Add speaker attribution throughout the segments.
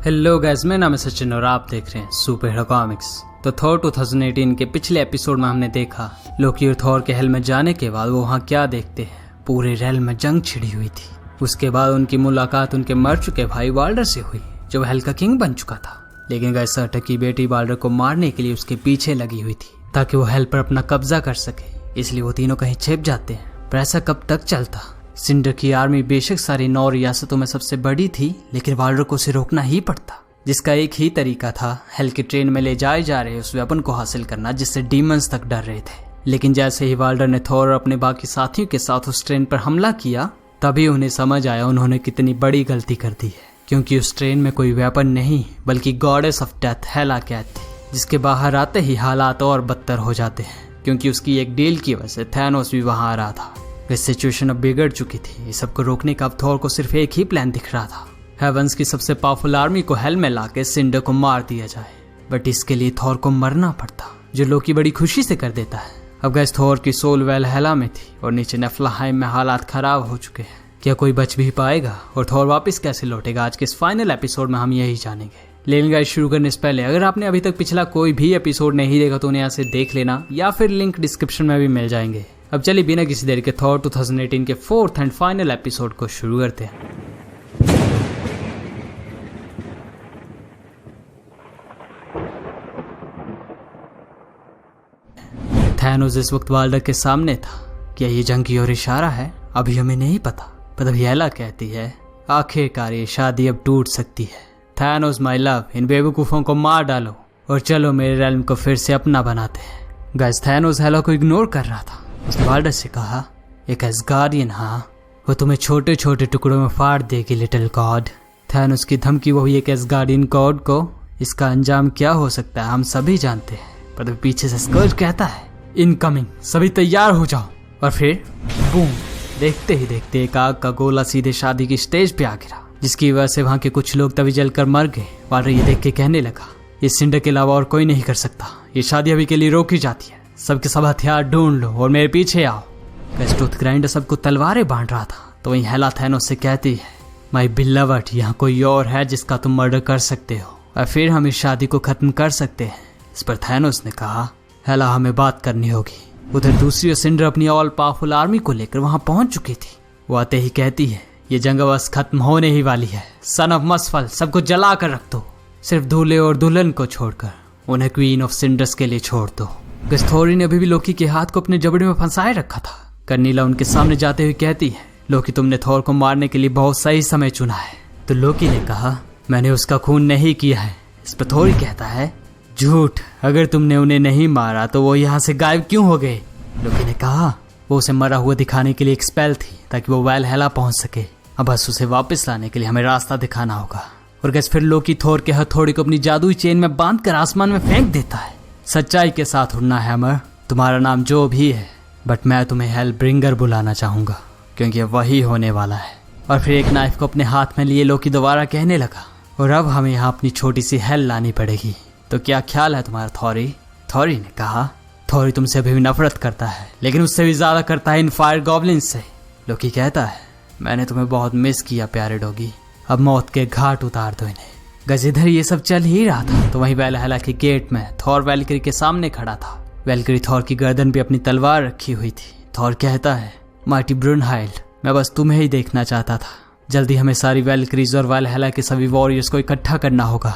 Speaker 1: Hello guys, मेरा नाम है सचिन और आप देख रहे हैं सुपर हीरो कॉमिक्स। तो थॉर 2018 के पिछले एपिसोड में हमने देखा लोकी और थॉर के हेल में जाने के बाद वो वहाँ क्या देखते हैं। पूरे रेल में जंग छिड़ी हुई थी। उसके बाद उनकी मुलाकात उनके मर चुके भाई वाल्डर से हुई जो हेल का किंग बन चुका था। लेकिन गाइस सर्टर की बेटी वाल्डर को मारने के लिए उसके पीछे लगी हुई थी ताकि वो हेल पर अपना कब्जा कर सके। इसलिए वो तीनों कहीं छिप जाते हैं। पर ऐसा कब तक चलता। सिंडर की आर्मी बेशक सारी 9 रियासतों में सबसे बड़ी थी, लेकिन वाल्डर को उसे रोकना ही पड़ता, जिसका एक ही तरीका था हेल की ट्रेन में ले जाए जा रहे उस वेपन को हासिल करना जिससे डीमंस तक डर रहे थे। लेकिन जैसे ही वाल्डर ने थॉर और अपने बाकी साथियों के साथ उस ट्रेन पर हमला किया तभी उन्हें समझ आया उन्होंने कितनी बड़ी गलती कर दी है, क्योंकि उस ट्रेन में कोई वेपन नहीं बल्कि गॉडेस ऑफ डेथ हेला कैद थी, जिसके बाहर आते ही हालात और बदतर हो जाते हैं, क्योंकि उसकी एक डील की वजह से थैनोस भी वहां आ रहा था। इस सिचुएशन अब बिगड़ चुकी थी। इस सबको रोकने का अब थॉर को सिर्फ एक ही प्लान दिख रहा था, हेवंस की सबसे पावरफुल आर्मी को हेल में लाके सिंडर को मार दिया जाए। बट इसके लिए थॉर को मरना पड़ता, जो लोकी बड़ी खुशी से कर देता है। अब गैस थॉर की सोल वेलहेला में थी और नीचे नेफ्लाहाइम में हालात खराब हो चुके हैं। क्या कोई बच भी पाएगा और थॉर वापस कैसे लौटेगा? आज के इस फाइनल एपिसोड में हम यही जानेंगे। लेकिन गाइस शुरू करने से पहले अगर आपने अभी तक पिछला कोई भी एपिसोड नहीं देखा तो उन्हें यहाँ से देख लेना या फिर लिंक डिस्क्रिप्शन में भी मिल जाएंगे। अब चलिए बिना किसी देर के थॉर 2018 के 4th एंड फाइनल एपिसोड को शुरू करते हैं। थैनोस इस वक्त वाल्डर के सामने था। क्या ये जंग की ओर इशारा है? अभी हमें नहीं पता, पर अभी हेला कहती है आखिरकार ये शादी अब टूट सकती है। थैनोस माय लव, इन बेवकूफों को मार डालो और चलो मेरे रेल्म को फिर से अपना बनाते हैं। गाइस थैनोस हेला को इग्नोर कर रहा था। उसने वाल्डर से कहा, एक एस्गार्डियन, हाँ, वो तुम्हें छोटे छोटे टुकड़ों में फाड़ देगी लिटिल गॉड। थैनोस की धमकी, वो भी एक एस्गार्डियन गॉड को। इसका अंजाम क्या हो सकता है हम सभी जानते हैं। पर पीछे से स्कर्ज कहता है इनकमिंग, सभी तैयार हो जाओ। और फिर बूम, देखते ही देखते एक आग का गोला सीधे शादी की स्टेज पे आ गिरा, जिसकी वजह से वहां के कुछ लोग तभी जलकर मर गए। वाल्डर ये देख के कहने लगा, ये सिंडर के अलावा और कोई नहीं कर सकता। ये शादी अभी के लिए रोकी जाती है। सबके सब हथियार ढूंढ लो और मेरे पीछे आओ। वेस्टरूथ ग्राइंडर सबको तलवारें बांध रहा था, तो वहीं हेला थैनोस से कहती है, माय बिलवड, यहाँ कोई और है जिसका तुम मर्डर कर सकते हो और फिर हम इस शादी को खत्म कर सकते हैं। इस पर थैनोस ने कहा, हेला हमें बात करनी होगी। उधर दूसरी ओर सिंडर अपनी ऑल पावरफुल आर्मी को लेकर वहां पहुंच चुकी थी। वो आते ही कहती है, ये जंग बस खत्म होने ही वाली है। सन ऑफ मसफल, सबको जला कर रख दो, सिर्फ दूल्हे और दुल्हन को छोड़कर। उन्हें क्वीन ऑफ सिंडर्स के लिए छोड़ दो। थोरी ने अभी भी लोकी के हाथ को अपने जबड़े में फंसाए रखा था। कर्नीला उनके सामने जाते हुए कहती है, लोकी तुमने थोर को मारने के लिए बहुत सही समय चुना है। तो लोकी ने कहा, मैंने उसका खून नहीं किया है। इस पर थोरी कहता है, झूठ, अगर तुमने उन्हें नहीं मारा तो वो यहाँ से गायब क्यों हो गए? लोकी ने कहा, वो उसे मरा हुआ दिखाने के लिए एक स्पेल थी ताकि वो वेलहेला पहुंच सके। अब बस उसे वापस लाने के लिए हमें रास्ता दिखाना होगा। और गैस फिर लोकी थोर के हथौड़ी को अपनी जादुई चेन में बांध कर आसमान में फेंक देता है। सच्चाई के साथ उड़ना हैमर, तुम्हारा नाम जो भी है, बट मैं तुम्हें हेल ब्रिंगर बुलाना चाहूंगा, क्योंकि वही होने वाला है। और फिर एक नाइफ को अपने हाथ में लिए लोकी दोबारा कहने लगा, और अब हमें यहाँ अपनी छोटी सी हेल लानी पड़ेगी। तो क्या ख्याल है तुम्हारा थॉरी? थॉरी ने कहा, थॉरी तुमसे अभी भी नफरत करता है, लेकिन उससे भी ज्यादा करता है इन फायर गॉब्लिन्स से। लोकी कहता है, मैंने तुम्हें बहुत मिस किया प्यारे डॉगी, अब मौत के घाट उतार दो इन्हें। गजिधर ये सब चल ही रहा था तो वहीं वेलहेला के गेट में थॉर वेलकरी के सामने खड़ा था। वेलकरी थॉर की गर्दन पे अपनी तलवार रखी हुई थी। थॉर कहता है, मार्टी ब्रुनहाइल्ड, मैं बस तुम्हें ही देखना चाहता था। जल्दी हमें सारी वेलकरीज और वेलहेला के सभी वॉरियर्स को इकट्ठा करना होगा।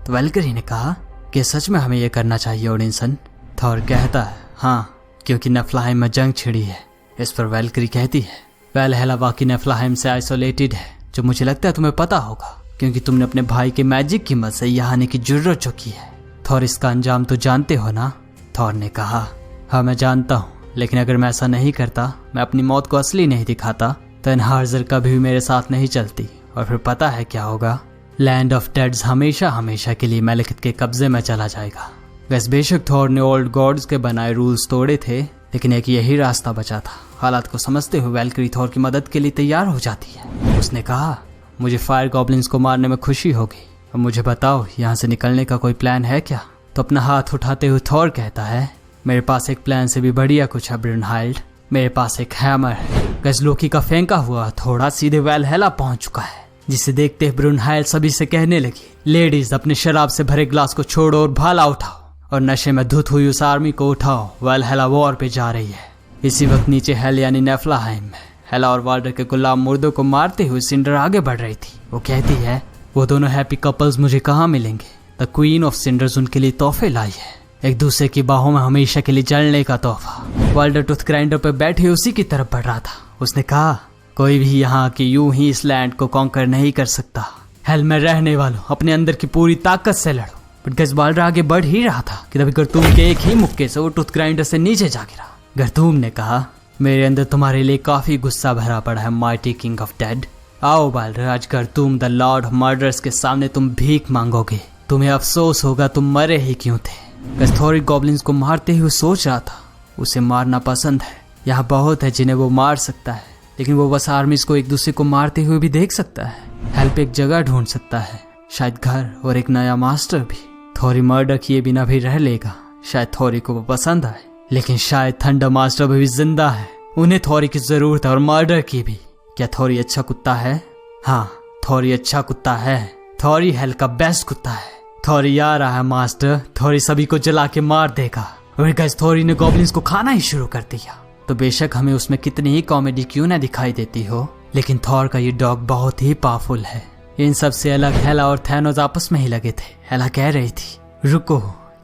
Speaker 1: तो वेलकरी ने कहा कि सच में हमें यह करना चाहिए ओडिनसन? थॉर कहता है, हाँ, क्योंकि नेफ्लाहाइम में जंग छिड़ी है। इस पर वेलकरी कहती है, वेलहेला वाकई नेफ्लाहाइम से आइसोलेटेड है, जो मुझे लगता है तुम्हें पता होगा, क्योंकि तुमने अपने भाई के मैजिक की मदद से यहाँ आने की जुर्रत जो की है। थॉर इसका अंजाम तो जानते हो ना? थॉर ने कहा, हाँ मैं जानता हूँ, लेकिन अगर मैं ऐसा नहीं करता, मैं अपनी मौत को असली नहीं दिखाता, तो एनहार्जर कभी भी मेरे साथ नहीं चलती। और फिर पता है क्या होगा? लैंड ऑफ डेड्स हमेशा हमेशा के लिए मैलिकत के कब्जे में चला जाएगा। वैसे बेशक थॉर ने ओल्ड गॉड्स के बनाए रूल्स तोड़े थे, लेकिन एक यही रास्ता बचा था। हालात को समझते हुए वेलकरी थॉर की मदद के लिए तैयार हो जाती है। उसने कहा, मुझे फायर गॉब्लिन्स को मारने में खुशी होगी, अब मुझे बताओ यहाँ से निकलने का कोई प्लान है क्या? तो अपना हाथ उठाते हुए थॉर कहता है, मेरे पास एक प्लान से भी बढ़िया कुछ है ब्रुनहाइल्ड, मेरे पास एक हैमर है। गैस लोकी का फेंका हुआ थोड़ा सीधे वेलहेला पहुंच चुका है, जिसे देखते ब्रुनहाइल्ड सभी से कहने लगी, लेडीज, अपने शराब से भरे ग्लास को छोड़ो और भाला उठाओ और नशे में धुत हुई उस आर्मी को उठाओ। वैलहैला वॉर पे जा रही है। इसी वक्त नीचे हेल यानी नेफ्लाहाइम में हेला और वाल्डर के गुलाम मुर्दों को मारते हुए सिंडर आगे बढ़ रही थी। वो कहती है, वो दोनों हैप्पी कपल्स मुझे कहाँ मिलेंगे? द क्वीन ऑफ सिंडर्स उनके लिए तोहफे लाई है, एक दूसरे की बाहों में हमेशा के लिए जलने का तोहफा। वाल्डर टूथ ग्राइंडर पर बैठे उसी की तरफ बढ़ रहा था। उसने कहा, कोई भी यहाँ की यूं ही इस लैंड को कॉन्कर नहीं कर सकता। हेल में रहने वालों, अपने अंदर की पूरी ताकत से लड़ो। बट गैस वाल्डर आगे बढ़ ही रहा था कि तभी गर्तूम के एक ही मुक्के से वो टूथ ग्राइंडर से नीचे जा गिरा। गर्तूम ने कहा, मेरे अंदर तुम्हारे लिए काफी गुस्सा भरा पड़ा है माइटी किंग ऑफ डेड। आओ वाल्डर, आज गर्तूम द लॉर्ड ऑफ मर्डर्स के सामने तुम भीख मांगोगे। तुम्हें अफसोस होगा तुम मरे ही क्यों थे। गैस थोरी गॉब्लिन्स को मारते हुए सोच रहा था, उसे मारना पसंद है। यहाँ बहुत है जिन्हें वो मार सकता है, लेकिन वो बस आर्मीज को एक दूसरे को मारते हुए भी देख सकता है। हेल्प एक जगह ढूंढ सकता है, शायद घर और एक नया मास्टर भी। थोरी मर्डर किए बिना भी रह लेगा, शायद थोरी को वो पसंद आए। लेकिन शायद थंडर मास्टर भी जिंदा है, उन्हें थोरी की जरूरत है और मर्डर की भी। क्या थोरी अच्छा कुत्ता है? हाँ, थोरी अच्छा कुत्ता है। थोरी हेल का बेस्ट कुत्ता है। थोरी आ रहा है मास्टर, थोरी सभी को जला के मार देगा। और गैस थोरी ने गॉब्लिन्स को खाना ही शुरू कर दिया। तो बेशक हमें उसमें कितनी ही कॉमेडी क्यों ना दिखाई देती हो, लेकिन थॉर का ये डॉग बहुत ही पावरफुल है। इन सब से अलग हेला और थैनोस आपस में ही लगे थे। हेला कह रही थी, रुको,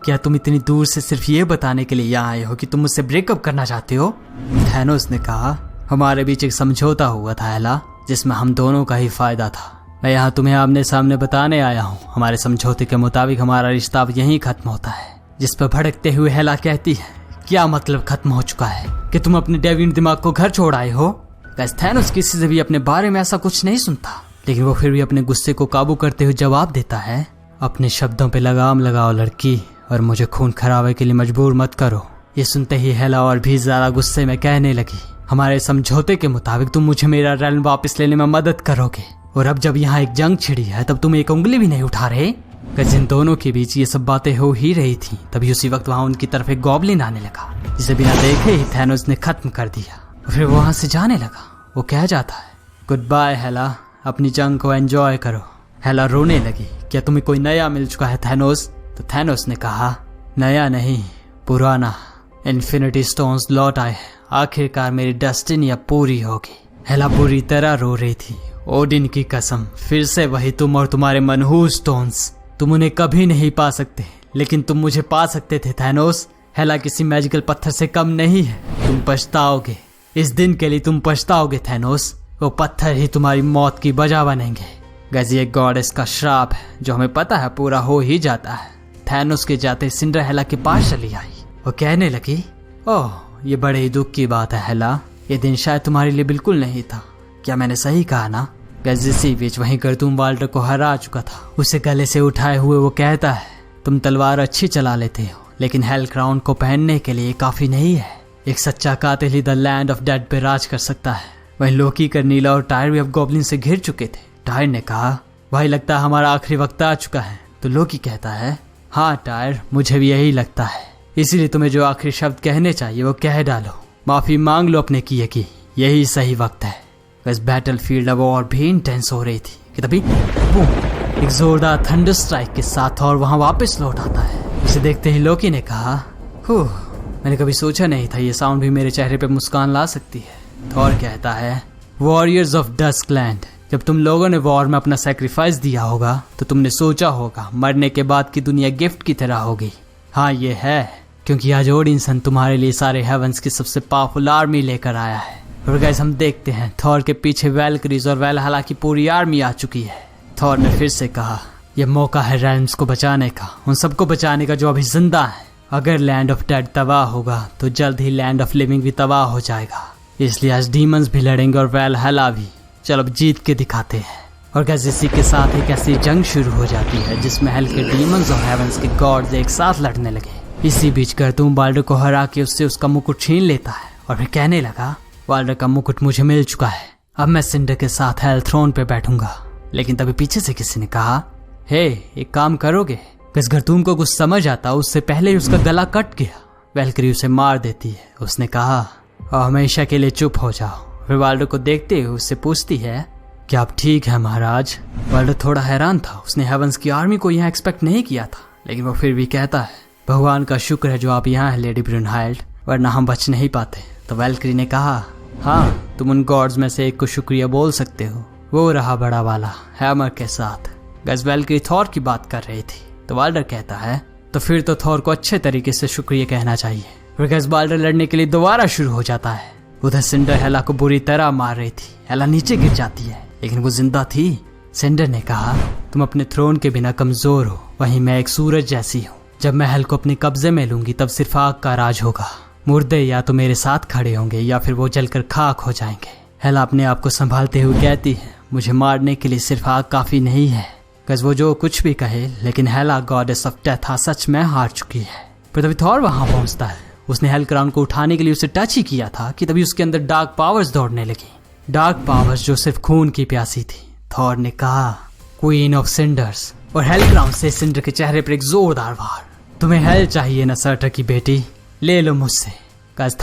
Speaker 1: क्या तुम इतनी दूर से सिर्फ ये बताने के लिए यहाँ आए हो कि तुम मुझसे ब्रेकअप करना चाहते हो? थैनोस ने कहा, हमारे बीच एक समझौता हुआ था हेला, जिसमें हम दोनों का ही फायदा था। मैं यहाँ तुम्हें आमने सामने बताने आया हूँ। हमारे समझौते के मुताबिक हमारा रिश्ता अब यहीं खत्म होता है। जिस पर भड़कते हुए हेला कहती है, क्या मतलब खत्म हो चुका है? कि तुम अपने डेविड दिमाग को घर छोड़ आए हो? थैनोस किसी से भी अपने बारे में ऐसा कुछ नहीं सुनता, लेकिन वो फिर भी अपने गुस्से को काबू करते हुए जवाब देता है, अपने शब्दों पे लगाम लगाओ लड़की, और मुझे खून खराबे के लिए मजबूर मत करो। ये सुनते ही हेला और भी ज्यादा गुस्से में कहने लगी, हमारे समझौते के मुताबिक तुम मुझे मेरा रैलन वापस लेने में मदद करोगे, और अब जब यहाँ एक जंग छिड़ी है तब तुम एक उंगली भी नहीं उठा रहे। जिन दोनों के बीच ये सब बातें हो ही रही थी, तभी उसी वक्त वहाँ उनकी तरफ एक गॉब्लिन आने लगा, जिसे बिना देखे ही थैनोस ने खत्म कर दिया। फिर वहां से जाने लगा। वो कह जाता है, गुड बाय हेला, अपनी जंग को एंजॉय करो। हेला रोने लगी, क्या तुम्हें कोई नया मिल चुका है थैनोस? तो थैनोस ने कहा, नया नहीं, पुराना। इन्फिनिटी स्टोन्स लौट आए, आखिरकार मेरी डेस्टिनी अब पूरी होगी। हेला बुरी तरह रो रही थी। ओडिन की कसम, फिर से वही तुम और तुम्हारे मनहूस स्टोन्स। तुम उन्हें कभी नहीं पा सकते, लेकिन तुम मुझे पा सकते थे थैनोस। हेला किसी मैजिकल पत्थर से कम नहीं है। तुम पछताओगे, इस दिन के लिए तुम पछताओगे थैनोस। वो पत्थर ही तुम्हारी मौत की वजह बनेंगे। गैस एक गॉडेस का श्राप है, जो हमें पता है पूरा हो ही जाता है। थैनोस के जाते सिंडर हेला के पास चली आई। वो कहने लगी, ओह, ये बड़े ही दुख की बात है हेला, ये दिन शायद तुम्हारे लिए बिल्कुल नहीं था। क्या मैंने सही कहा ना? गैस इसी बीच वहीं गर्तूम वाल्डर को हरा चुका था। उसे गले से उठाए हुए वो कहता है, तुम तलवार अच्छी चला लेते हो, लेकिन हेल क्राउन को पहनने के लिए काफी नहीं है। एक सच्चा कातिल ही द लैंड ऑफ डेड पे राज कर सकता है। वहीं लोकी, कर्नीला और टायर भी अब गॉब्लिन से घिर चुके थे। टायर ने कहा, भाई लगता है हमारा आखिरी वक्त आ चुका है। तो लोकी कहता है, हाँ टायर, मुझे भी यही लगता है। इसीलिए तुम्हें जो आखिरी शब्द कहने चाहिए वो कह डालो, माफी मांग लो अपने किए की, यही सही वक्त है। इस बैटल फील्ड अब और भी इंटेंस हो रही थी कि तभी बूम, एक जोरदार थंडर स्ट्राइक के साथ और वहां वापस लौट आता है। इसे देखते ही लोकी ने कहा, मैंने कभी सोचा नहीं था ये साउंड भी मेरे चेहरे पे मुस्कान ला सकती है। थॉर कहता है, वॉरियर्स ऑफ डस्कलैंड, जब तुम लोगों ने वॉर में अपना सैक्रिफाइस दिया होगा तो तुमने सोचा होगा मरने के बाद की दुनिया गिफ्ट की तरह होगी। हाँ ये है, क्योंकि आज ओडिनसन तुम्हारे लिए सारे हेवंस की सबसे पावरफुल आर्मी लेकर आया है। और गाइस हम देखते हैं थॉर के पीछे वैल्किरीज और वैलहैला की पूरी आर्मी आ चुकी है। थॉर ने फिर से कहा, यह मौका है रेल्म्स को बचाने का, उन सबको बचाने का जो अभी जिंदा है। अगर लैंड ऑफ डेड तबाह होगा तो जल्द ही लैंड ऑफ लिविंग भी तबाह हो जाएगा। इसलिए आज डीमंस भी लड़ेंगे और वैलहैला भी। चलो अब जीत के दिखाते हैं। और गाइस इसी के साथ एक ऐसी जंग शुरू हो जाती है जिसमें हेल के डीमंस और हेवंस के गॉड्स एक साथ लड़ने लगे। इसी बीच गर्तूम वाल्डर को हरा के उससे उसका मुकुट छीन लेता है और फिर कहने लगा, वाल्डर का मुकुट मुझे मिल चुका है, अब मैं सिंडर के साथ हेल थ्रोन पे बैठूंगा। लेकिन तभी पीछे से किसी ने कहा, हे एक काम करोगे? किस गर्तूम को कुछ समझ आता उससे पहले ही उसका गला कट गया। वैल्किरी उसे मार देती है। उसने कहा, हमेशा के लिए चुप हो जाओ। फिर वाल्डर को देखते हुए उससे पूछती है, क्या आप ठीक है महाराज? वाल्डर थोड़ा हैरान था। उसने हेवंस की आर्मी को यहाँ एक्सपेक्ट नहीं किया था, लेकिन वो फिर भी कहता है, भगवान का शुक्र है जो आप यहाँ हैं लेडी ब्रूनहाइल्ड, वरना हम बच नहीं पाते। तो वैल्क्री ने कहा, हाँ तुम उन गॉड्स में से एक को शुक्रिया बोल सकते हो, वो रहा बड़ा वाला हैमर के साथ। गैस वैल्क्री थॉर की बात कर रही थी। तो वाल्डर कहता है, तो फिर तो थॉर को अच्छे तरीके से शुक्रिया कहना चाहिए। फिर गैस वाल्डर लड़ने के लिए दोबारा शुरू हो जाता है। उधर सिंडर हेला को बुरी तरह मार रही थी। हेला नीचे गिर जाती है, लेकिन वो जिंदा थी। सिंडर ने कहा, तुम अपने थ्रोन के बिना कमजोर हो, वहीं मैं एक सूरज जैसी हूँ। जब मैं हेल को अपने कब्जे में लूंगी तब सिर्फ आग का राज होगा। मुर्दे या तो मेरे साथ खड़े होंगे या फिर वो जलकर खाक हो जाएंगे। हेला अपने आप को संभालते हुए कहती है, मुझे मारने के लिए सिर्फ आग काफी नहीं है। गज वो जो कुछ भी कहे, लेकिन हेला गॉडेस ऑफ डेथ सच में हार चुकी है। पर तभी थॉर वहां पहुंचता है। उसने हेल क्राउन को उठाने के लिए उसे टच ही किया था कि तभी उसके अंदर डार्क पावर्स दौड़ने लगी। डार्क पावर्स जो सिर्फ खून की प्यासी थी। थॉर ने कहा, क्वीन ऑफ सिंडर्स, और हेल क्राउन से सिंडर के चेहरे पर एक जोरदार वार। तुम्हें हेल चाहिए ना सर्टर की बेटी, ले लो मुझसे।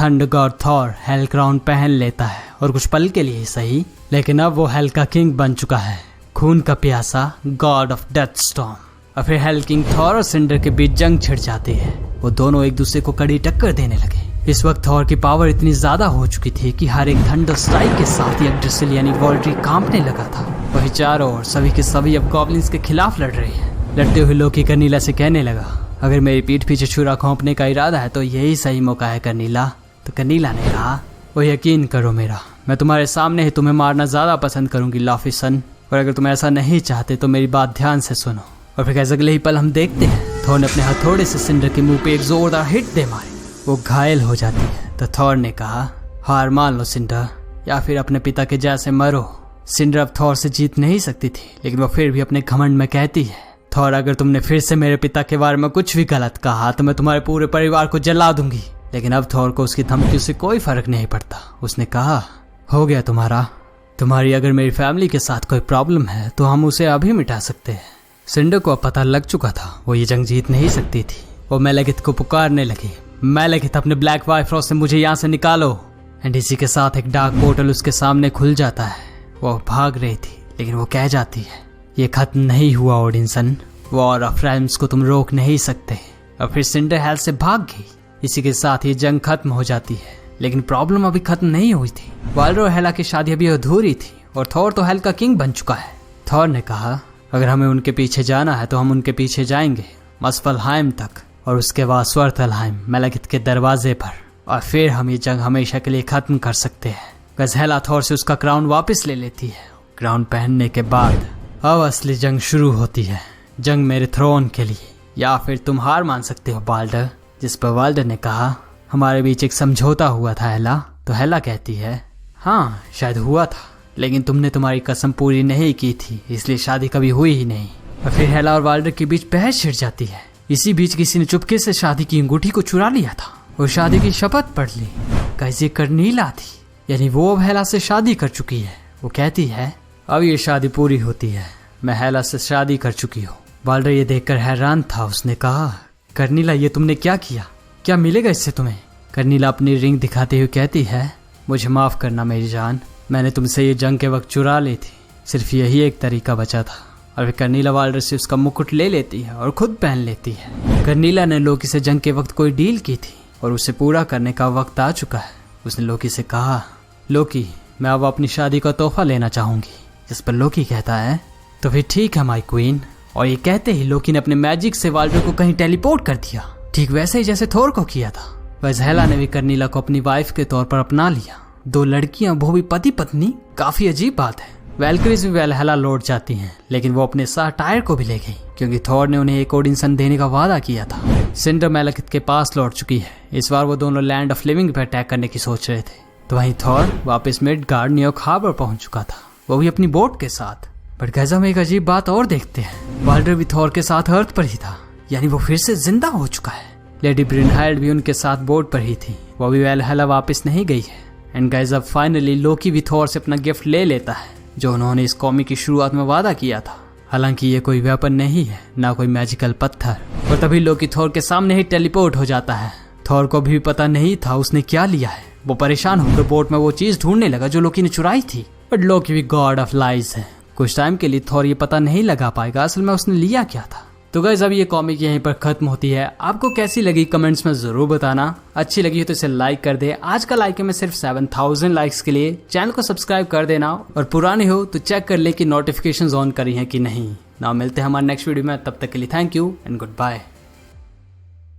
Speaker 1: Thunder God Thor hello crown पहन लेता है, और कुछ पल के लिए सही, लेकिन अब वो हेल का किंग बन चुका है, खून का प्यासा गॉड ऑफ डेथ स्टॉर्म। और फिर हेल किंग थॉर और सिंडर के बीच जंग छिड़ जाती है। वो दोनों एक दूसरे को कड़ी टक्कर देने लगे। इस वक्त थॉर की पावर इतनी ज्यादा हो चुकी थी कि हर एक थंडर स्ट्राइक के साथ ही यग्ड्रासिल यानी वॉल्ड्री कांपने लगा था। वही चारों ओर सभी के सभी अब गॉब्लिन्स के खिलाफ लड़ रहे हैं। लड़ते हुए लोकी कर्नीला से कहने लगा, अगर मेरी पीठ पीछे छुरा घोंपने का इरादा है तो यही सही मौका है कर्नीला। तो कर्नीला ने कहा, वो यकीन करो मेरा, मैं तुम्हारे सामने ही तुम्हें मारना ज्यादा पसंद करूंगी लॉफी सन, और अगर तुम ऐसा नहीं चाहते तो मेरी बात ध्यान से सुनो। और फिर अगले ही पल हम देखते हैं थॉर ने अपने हथौड़े से सिंडर के मुंह पे एक जोरदार हिट दे मारी। वो घायल हो जाती है। तो थॉर ने कहा, हार मान लो सिंडर, या फिर अपने पिता के जैसे मरो। सिंडर अब थॉर से जीत नहीं सकती थी, लेकिन वो फिर भी अपने घमंड में कहती है, थॉर अगर तुमने फिर से मेरे पिता के बारे में कुछ भी गलत कहा तो मैं तुम्हारे पूरे परिवार को जला दूंगी। लेकिन अब थॉर को उसकी धमकियों से कोई फर्क नहीं पड़ता। उसने कहा, हो गया तुम्हारी अगर मेरी फैमिली के साथ कोई प्रॉब्लम है तो हम उसे अभी मिटा सकते हैं। सिंडर को अब पता लग चुका था वो ये जंग जीत नहीं सकती थी। वो मेलेगिथ को पुकारने लगी, मेलेगिथ अपने ब्लैक बाइफ्रॉस्ट से मुझे यहाँ से निकालो। एंड इसी के साथ एक डार्क पोर्टल उसके सामने खुल जाता है। वो भाग रही थी, लेकिन वो कह जाती है, ये खत्म नहीं हुआ ओडिनसन, वॉर ऑफ रेल्म्स को तुम रोक नहीं सकते। और फिर सिंडर हेल से भाग गई। इसी के साथ ये जंग खत्म हो जाती है, लेकिन प्रॉब्लम अभी खत्म नहीं हुई थी। वाल्डर और हेला की शादी अभी अधूरी थी, और थॉर तो हेल का किंग बन चुका है। थॉर ने कहा, अगर हमें उनके पीछे जाना है तो हम उनके पीछे जाएंगे मस्फलहाइम तक, और उसके बाद स्वर्तलहाइम मेलेगिथ के दरवाजे पर, और फिर हम ये जंग हमेशा के लिए खत्म कर सकते हैं। गजहेला थॉर से उसका क्राउन वापस ले लेती है। क्राउन पहनने के बाद अब असली जंग शुरू होती है, जंग मेरे थ्रोन के लिए। या फिर तुम हार मान सकते हो वाल्डर। जिस पर वाल्डर ने कहा, हमारे बीच एक समझौता हुआ था हेला। तो हेला कहती है, हाँ शायद हुआ था, लेकिन तुमने तुम्हारी कसम पूरी नहीं की थी, इसलिए शादी कभी हुई ही नहीं। और फिर हेला और वाल्डर के बीच बहस छिड़ जाती है। इसी बीच किसी ने चुपके से शादी की अंगूठी को चुरा लिया था और शादी की शपथ पढ़ ली। कैसे कर्नीला थी, यानी वो अब हेला से शादी कर चुकी है। वो कहती है, अब ये शादी पूरी होती है, मैं हेला से शादी कर चुकी हूँ। वाल्डर ये देखकर हैरान था। उसने कहा, कर्नीला ये तुमने क्या किया, क्या मिलेगा इससे तुम्हें? कर्नीला अपनी रिंग दिखाते हुए कहती है, मुझे माफ करना मेरी जान, मैंने तुमसे ये जंग के वक्त चुरा ली थी, सिर्फ यही एक तरीका बचा था। और फिर कर्नीला वाल्डर से उसका मुकुट ले लेती है और खुद पहन लेती है। कर्नीला ने लोकी से जंग के वक्त कोई डील की थी और उसे पूरा करने का वक्त आ चुका है। उसने लोकी से कहा, लोकी मैं अब अपनी शादी का तोहफा लेना चाहूंगी। जिस पर लोकी कहता है, तो फिर ठीक है माई क्वीन। और ये कहते ही लोकी ने अपने मैजिक से वाल्डर को कहीं टेलीपोर्ट कर दिया, ठीक वैसे ही जैसे थोर को किया था। गजहेला ने भी कर्नीला को अपनी वाइफ के तौर पर अपना लिया। 2 लड़कियां, वो भी पति पत्नी, काफी अजीब बात है। वैल्क्रीज भी वैलहला लौट जाती हैं, लेकिन वो अपने साथ टायर को भी ले गई, क्योंकि थॉर ने उन्हें एक ओडिनसन देने का वादा किया था। सिंडर मेलेगिथ के पास लौट चुकी है। इस बार वो दोनों लैंड ऑफ लिविंग पर अटैक करने की सोच रहे थे। तो वहीं थॉर वापस मिडगार्ड न्यूयॉर्क हार्बर पहुंच चुका था, वो भी अपनी बोट के साथ। बट गैज़ा में एक अजीब बात और देखते हैं, वाल्डर भी थॉर के साथ अर्थ पर ही था, यानी वो फिर से जिंदा हो चुका है। लेडी ब्रूनहाइल्ड भी उनके साथ बोट पर ही थी, वो भी वैलहला वापस नहीं गई है। एंड गाइस अब फाइनली लोकी भी थॉर से अपना गिफ्ट ले लेता है, जो उन्होंने इस कॉमिक की शुरुआत में वादा किया था। हालांकि ये कोई वेपन नहीं है, ना कोई मैजिकल पत्थर। और तभी लोकी थॉर के सामने ही टेलीपोर्ट हो जाता है। थॉर को भी पता नहीं था उसने क्या लिया है। वो परेशान होकर बोट में वो चीज ढूंढने लगा जो लोकी ने चुराई थी। बट लोकी भी गॉड ऑफ लाइज है। कुछ टाइम के लिए थॉर ये पता नहीं लगा पाएगा असल में उसने लिया क्या था। तो गाइस अब ये कॉमिक यहीं पर खत्म होती है। आपको कैसी लगी कमेंट्स में जरूर बताना। अच्छी लगी हो तो इसे लाइक कर दे। आज का लाइक है मैं सिर्फ 7000 लाइक्स के लिए। चैनल को सब्सक्राइब कर देना और पुरानी हो तो चेक कर ले कि नोटिफिकेशंस ऑन करी हैं कि नहीं। ना मिलते हैं हमारे नेक्स्ट वीडियो में, तब तक के लिए thank you and good bye.